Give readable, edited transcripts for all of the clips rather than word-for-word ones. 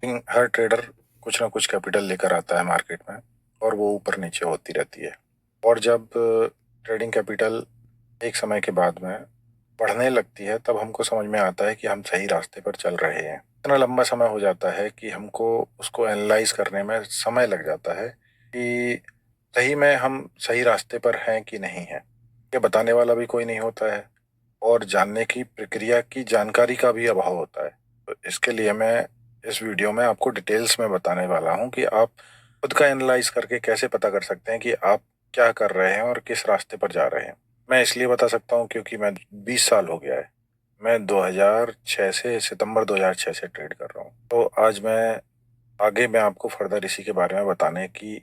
हर trader कुछ ना कुछ कैपिटल लेकर आता है मार्केट में और वो ऊपर नीचे होती रहती है। और जब ट्रेडिंग कैपिटल एक समय के बाद में बढ़ने लगती है तब हमको समझ में आता है कि हम सही रास्ते पर चल रहे हैं। इतना लंबा समय हो जाता है कि हमको उसको एनालाइज करने में समय लग जाता है कि सही में हम सही रास्ते पर हैं कि नहीं हैं। ये बताने वाला भी कोई नहीं होता है और जानने की प्रक्रिया की जानकारी का भी अभाव होता है। तो इसके लिए मैं इस वीडियो में आपको डिटेल्स में बताने वाला हूँ कि आप खुद का एनालाइज करके कैसे पता कर सकते हैं कि आप क्या कर रहे हैं और किस रास्ते पर जा रहे हैं। मैं इसलिए बता सकता हूँ क्योंकि मैं 20 साल हो गया है। मैं 2006 से सितंबर 2006 से ट्रेड कर रहा हूँ। तो आज मैं आपको फर्दर इसी के बारे में बताने की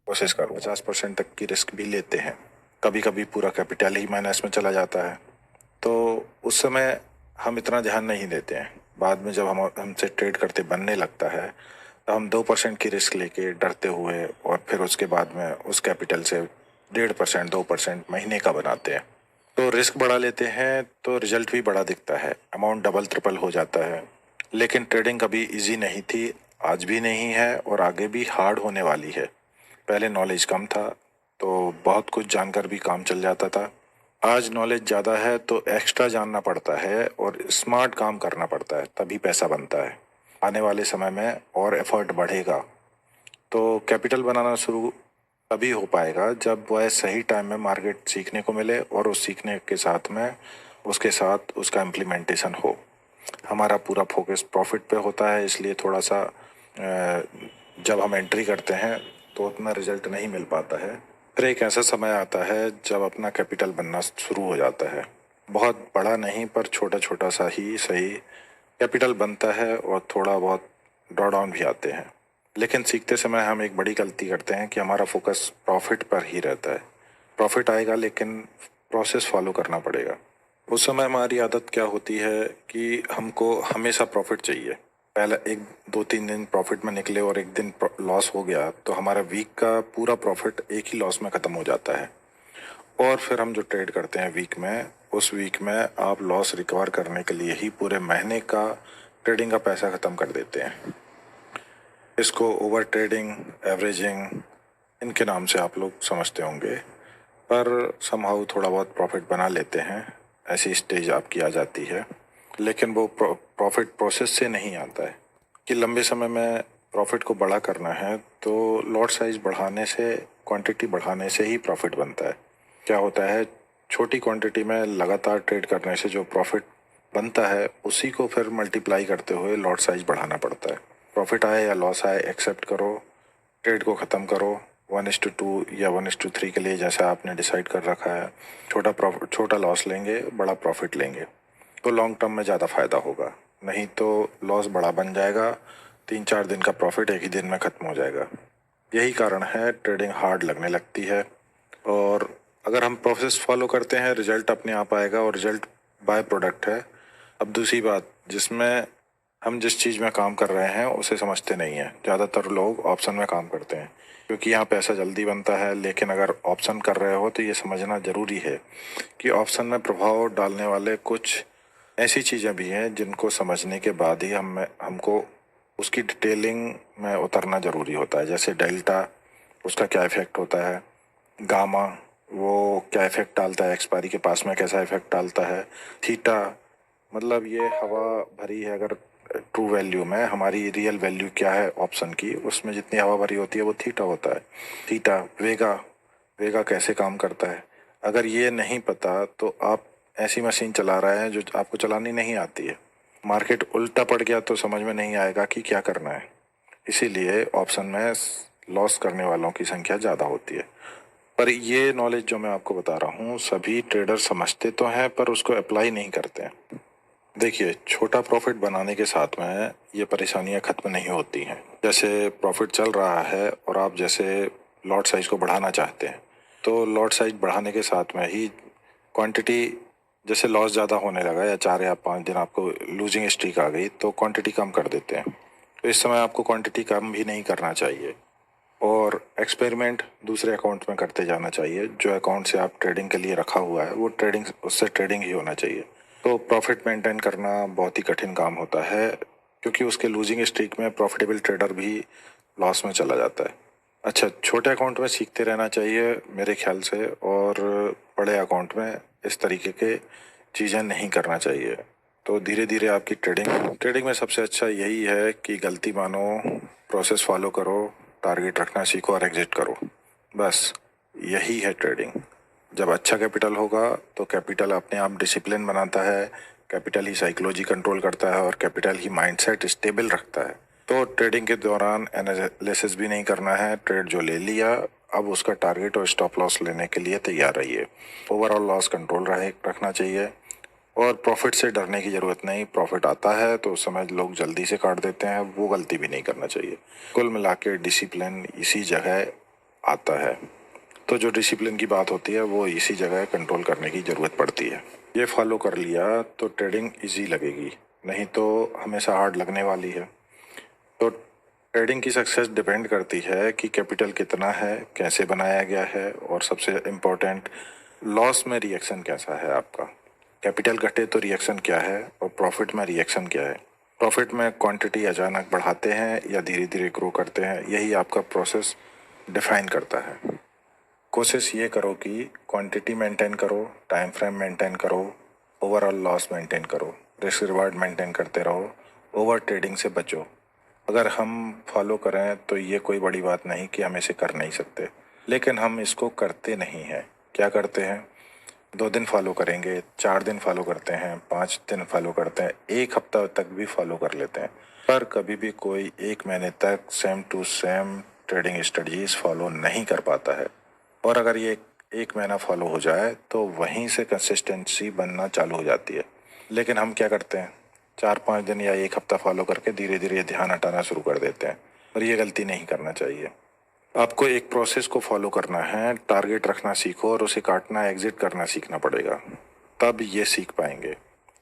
कोशिश करूँ। 50% तक की रिस्क भी लेते हैं। कभी कभी पूरा कैपिटल ही माइनस में चला जाता है। तो उस समय हम इतना ध्यान नहीं देते हैं। बाद में जब हमसे ट्रेड करते बनने लगता है तो हम 2% की रिस्क लेके डरते हुए और फिर उसके बाद में उस कैपिटल से 1.5% 2% महीने का बनाते हैं। तो रिस्क बढ़ा लेते हैं तो रिजल्ट भी बड़ा दिखता है, अमाउंट डबल ट्रिपल हो जाता है। लेकिन ट्रेडिंग कभी इजी नहीं थी, आज भी नहीं है और आगे भी हार्ड होने वाली है। पहले नॉलेज कम था तो बहुत कुछ जानकर भी काम चल जाता था। आज नॉलेज ज़्यादा है तो एक्स्ट्रा जानना पड़ता है और स्मार्ट काम करना पड़ता है, तभी पैसा बनता है। आने वाले समय में और एफर्ट बढ़ेगा। तो कैपिटल बनाना शुरू तभी हो पाएगा जब वह सही टाइम में मार्केट सीखने को मिले और उस सीखने के साथ में उसके साथ उसका इम्प्लीमेंटेशन हो। हमारा पूरा फोकस प्रॉफिट पे होता है, इसलिए थोड़ा सा जब हम एंट्री करते हैं तो उतना रिजल्ट नहीं मिल पाता है। फिर एक ऐसा समय आता है जब अपना कैपिटल बनना शुरू हो जाता है। बहुत बड़ा नहीं पर छोटा छोटा सा ही सही कैपिटल बनता है और थोड़ा बहुत ड्रॉ डाउन भी आते हैं। लेकिन सीखते समय हम एक बड़ी गलती करते हैं कि हमारा फोकस प्रॉफिट पर ही रहता है। प्रॉफिट आएगा लेकिन प्रोसेस फॉलो करना पड़ेगा। उस समय हमारी आदत क्या होती है कि हमको हमेशा प्रॉफिट चाहिए। पहले एक 2-3 दिन प्रॉफिट में निकले और एक दिन लॉस हो गया तो हमारा वीक का पूरा प्रॉफिट एक ही लॉस में ख़त्म हो जाता है। और फिर हम जो ट्रेड करते हैं वीक में, उस वीक में आप लॉस रिकवर करने के लिए ही पूरे महीने का ट्रेडिंग का पैसा ख़त्म कर देते हैं। इसको ओवर ट्रेडिंग, एवरेजिंग, इनके नाम से आप लोग समझते होंगे, पर समहाउ थोड़ा बहुत प्रॉफिट बना लेते हैं। ऐसी स्टेज आपकी आ जाती है। लेकिन वो प्रॉफिट प्रोसेस से नहीं आता है कि लंबे समय में प्रॉफिट को बड़ा करना है तो लॉट साइज बढ़ाने से, क्वांटिटी बढ़ाने से ही प्रॉफिट बनता है। क्या होता है, छोटी क्वांटिटी में लगातार ट्रेड करने से जो प्रॉफिट बनता है उसी को फिर मल्टीप्लाई करते हुए लॉट साइज बढ़ाना पड़ता है। प्रॉफिट आए या लॉस आए, एक्सेप्ट करो, ट्रेड को ख़त्म करो। 1:2 या 1:3 के लिए जैसा आपने डिसाइड कर रखा है। छोटा लॉस लेंगे, बड़ा प्रॉफिट लेंगे तो लॉन्ग टर्म में ज़्यादा फायदा होगा। नहीं तो लॉस बड़ा बन जाएगा, 3-4 दिन का प्रॉफिट एक ही दिन में ख़त्म हो जाएगा। यही कारण है ट्रेडिंग हार्ड लगने लगती है। और अगर हम प्रोसेस फॉलो करते हैं रिजल्ट अपने आप आएगा और रिजल्ट बाय प्रोडक्ट है। अब दूसरी बात, जिसमें हम जिस चीज़ में काम कर रहे हैं उसे समझते नहीं हैं। ज़्यादातर लोग ऑप्शन में काम करते हैं क्योंकि यहाँ पैसा जल्दी बनता है। लेकिन अगर ऑप्शन कर रहे हो तो ये समझना ज़रूरी है कि ऑप्शन में प्रभाव डालने वाले कुछ ऐसी चीज़ें भी हैं जिनको समझने के बाद ही हमको उसकी डिटेलिंग में उतरना ज़रूरी होता है। जैसे डेल्टा, उसका क्या इफेक्ट होता है। गामा, वो क्या इफेक्ट डालता है, एक्सपायरी के पास में कैसा इफेक्ट डालता है। थीटा, मतलब ये हवा भरी है। अगर ट्रू वैल्यू में हमारी रियल वैल्यू क्या है ऑप्शन की, उसमें जितनी हवा भरी होती है वो थीटा होता है। थीटा, वेगा, वेगा कैसे काम करता है। अगर ये नहीं पता तो आप ऐसी मशीन चला रहे हैं जो आपको चलानी नहीं आती है। मार्केट उल्टा पड़ गया तो समझ में नहीं आएगा कि क्या करना है। इसीलिए ऑप्शन में लॉस करने वालों की संख्या ज़्यादा होती है। पर ये नॉलेज जो मैं आपको बता रहा हूँ सभी ट्रेडर समझते तो हैं पर उसको अप्लाई नहीं करते हैं। देखिए, छोटा प्रॉफिट बनाने के साथ में ये परेशानियां खत्म नहीं होती हैं। जैसे प्रॉफिट चल रहा है और आप जैसे लॉट साइज को बढ़ाना चाहते हैं तो लॉट साइज बढ़ाने के साथ में ही क्वांटिटी, जैसे लॉस ज़्यादा होने लगा या 4 या 5 दिन आपको लूजिंग स्ट्रीक आ गई तो क्वांटिटी कम कर देते हैं। तो इस समय आपको क्वांटिटी कम भी नहीं करना चाहिए और एक्सपेरिमेंट दूसरे अकाउंट में करते जाना चाहिए। जो अकाउंट से आप ट्रेडिंग के लिए रखा हुआ है वो उससे ट्रेडिंग ही होना चाहिए। तो प्रॉफिट मेंटेन करना बहुत ही कठिन काम होता है। क्योंकि उसके लूजिंग स्ट्रीक में प्रॉफिटेबल ट्रेडर भी लॉस में चला जाता है। अच्छा, छोटे अकाउंट में सीखते रहना चाहिए मेरे ख्याल से, और बड़े अकाउंट में इस तरीके के चीज़ें नहीं करना चाहिए। तो धीरे धीरे आपकी ट्रेडिंग में सबसे अच्छा यही है कि गलती मानो, प्रोसेस फॉलो करो, टारगेट रखना सीखो और एग्जिट करो। बस यही है ट्रेडिंग। जब अच्छा कैपिटल होगा तो कैपिटल अपने आप डिसिप्लिन बनाता है, कैपिटल ही साइकोलॉजी कंट्रोल करता है और कैपिटल ही माइंडसेट स्टेबल रखता है। तो ट्रेडिंग के दौरान एनालिसिस भी नहीं करना है। ट्रेड जो ले लिया, अब उसका टारगेट और स्टॉप लॉस लेने के लिए तैयार रहिए। ओवरऑल लॉस कंट्रोल रखना चाहिए और प्रॉफिट से डरने की ज़रूरत नहीं। प्रॉफिट आता है तो उस समय लोग जल्दी से काट देते हैं, वो गलती भी नहीं करना चाहिए। कुल मिला के डिसिप्लिन इसी जगह आता है। तो जो डिसिप्लिन की बात होती है वो इसी जगह कंट्रोल करने की ज़रूरत पड़ती है। ये फॉलो कर लिया तो ट्रेडिंग इजी लगेगी, नहीं तो हमेशा हार्ड लगने वाली है। तो ट्रेडिंग की सक्सेस डिपेंड करती है कि कैपिटल कितना है, कैसे बनाया गया है, और सबसे इम्पोर्टेंट, लॉस में रिएक्शन कैसा है आपका। कैपिटल घटे तो रिएक्शन क्या है, और प्रॉफिट में रिएक्शन क्या है। प्रॉफिट में क्वांटिटी अचानक बढ़ाते हैं या धीरे धीरे ग्रो करते हैं, यही आपका प्रोसेस डिफाइन करता है। कोशिश ये करो कि क्वांटिटी मेंटेन करो, टाइम फ्रेम मेंटेन करो, ओवरऑल लॉस मेंटेन करो, रिस्क रिवार्ड मेंटेन करते रहो, ओवर ट्रेडिंग से बचो। अगर हम फॉलो करें तो ये कोई बड़ी बात नहीं कि हम इसे कर नहीं सकते, लेकिन हम इसको करते नहीं हैं। क्या करते हैं? 2 दिन फॉलो करेंगे, 4 दिन फॉलो करते हैं, 5 दिन फॉलो करते हैं, 1 हफ्ता तक भी फॉलो कर लेते हैं, पर कभी भी कोई 1 महीने तक same to same trading strategies follow नहीं कर पाता है। और अगर ये 1 महीना फॉलो हो जाए तो वहीं से कंसिस्टेंसी बनना चालू हो जाती है। लेकिन हम क्या करते हैं, 4-5 दिन या 1 हफ्ता फॉलो करके धीरे धीरे ध्यान हटाना शुरू कर देते हैं, और ये गलती नहीं करना चाहिए। आपको एक प्रोसेस को फॉलो करना है, टारगेट रखना सीखो और उसे काटना, एग्जिट करना सीखना पड़ेगा, तब ये सीख पाएंगे।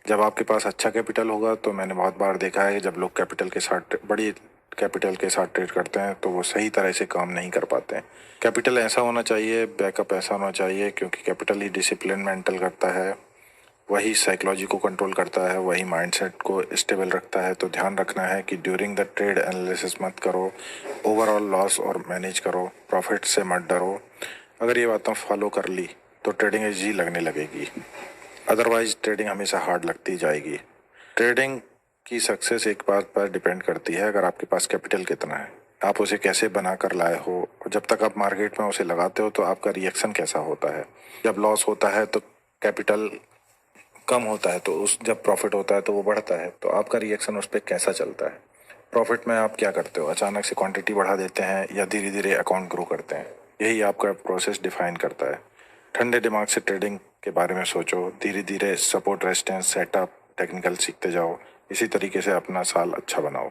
जब आपके पास अच्छा कैपिटल होगा, तो मैंने बहुत बार देखा है कि जब लोग बड़ी कैपिटल के साथ ट्रेड करते हैं तो वो सही तरह से काम नहीं कर पाते हैं। कैपिटल ऐसा होना चाहिए, बैकअप ऐसा होना चाहिए, क्योंकि कैपिटल ही डिसिप्लिन मेंटल करता है, वही साइकोलॉजी को कंट्रोल करता है, वही माइंडसेट को स्टेबल रखता है। तो ध्यान रखना है कि ड्यूरिंग द ट्रेड एनालिसिस मत करो, ओवरऑल लॉस और मैनेज करो, प्रॉफिट से मत डरो। अगर ये बातें फॉलो कर ली तो ट्रेडिंग इजी लगने लगेगी, अदरवाइज ट्रेडिंग हमेशा हार्ड लगती जाएगी। ट्रेडिंग की सक्सेस एक बात पर डिपेंड करती है, अगर आपके पास कैपिटल कितना है, आप उसे कैसे बना कर लाए हो, और जब तक आप मार्केट में उसे लगाते हो तो आपका रिएक्शन कैसा होता है। जब लॉस होता है तो कैपिटल कम होता है, तो जब प्रॉफिट होता है तो वो बढ़ता है, तो आपका रिएक्शन उस पर कैसा चलता है। प्रॉफिट में आप क्या करते हो, अचानक से क्वांटिटी बढ़ा देते हैं या धीरे धीरे अकाउंट ग्रो करते हैं, यही आपका प्रोसेस डिफाइन करता है। ठंडे दिमाग से ट्रेडिंग के बारे में सोचो, धीरे धीरे सपोर्ट, रेजिस्टेंस, सेटअप, टेक्निकल सीखते जाओ। इसी तरीके से अपना साल अच्छा बनाओ।